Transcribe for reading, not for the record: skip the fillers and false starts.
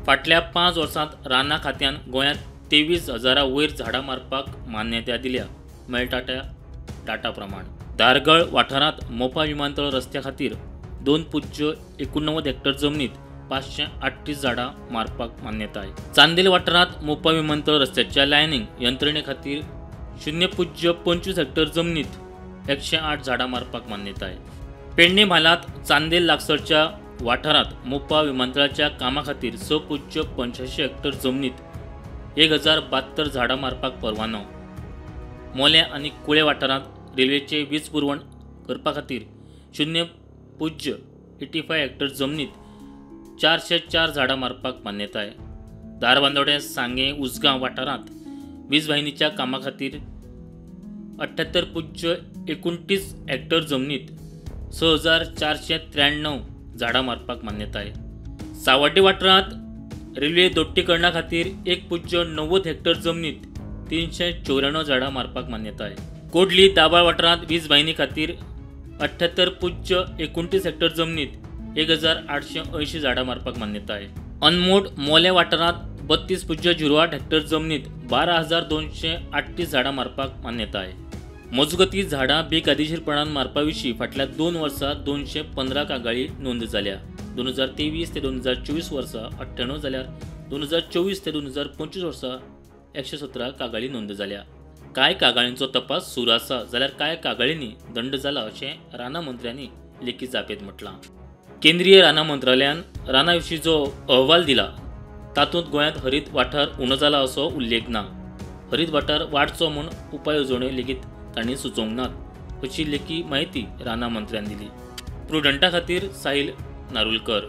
फाटल्या 5 वर्सांत रानां खात्यान गोंयांत 23,000 वयर झाडां मारपाक मान्यताय दिल्या, मेळटा त्या डाटा प्रमाण। दारगळ वाठारांत मोपा विमानतळ रस्त्या खातीर 2.89 हेक्टर जमनीत 538 झाडां मारपाक मान्यताय। चांदेल वाठारांत मोपा विमानतळ रस्त्याच्या लायनिंग यंत्रणे खातीर 0.25 हेक्टर जमनीत 108 झाडां मारपाक मान्यताय। पेडणे म्हालांत चांदेल लागसरच्या वाठारांत मोपा विमानतळाच्या कामा खातीर 6.85 हेक्टर जमनीत 1072 झाडां मारपाक परवानो। मोल्या आनी कुळे वाठारांत रेल्वेचे वीज पुरवण करपा खातीर 0.85 हेक्टर जमनीत 404 झाडां मारपाक मान्यताय। धारबांदोडें सांगे उसगांव वाठारांत वीज वाहिनीच्या कामा खातीर 78.29 हेक्टर जमनीत 6493 झाडां मारपाक मान्यताय। सावड्डे वाठारांत रेल्वे दोट्टीकरणा खातीर 1.90 हेक्टर जमनीत 394 झाडां मारपाक मान्यताय। कोडली दाबाळ वाठारांत वीज वाहिनी खातीर 78.29 हेक्टर जमनीत 1880 झाडां मारपाक मान्यताय। अनमोड मोले वाठारांत 32.08 हेक्टर जमनीत 12,238 झाडां मारपाक मान्यताय। मजगती झाडां बेकायदेशीरपणान मारपा विशीं फाटल्या 2 वर्सांत 215 कागाळी नोंद जाल्या। 2023 ते 2024 वर्सा 98 जाल्यार 2024 ते 2025 वर्सा 117 कागाळी नोंद जाल्या। कांय कागाळींचो तपास सुरू आसा जाल्यार कांय कागाळींनी दंड जाला अशें राना मंत्र्यांनी लेखी जापेत म्हटलां। केंद्रीय राना मंत्रालयान राना विशीं जो अहवाल दिला तातूंत गोंयांत हरीत वाठार उणो जाला असो उल्लेख ना। हरीत वाठार वाडचो म्हूण उपाय येवजण्यो लेगीत तांणी सुचोवंक नात अशी लेखी माहिती राना मंत्र्यान दिली। प्रुडंटा खातीर साहिल नारुलकर।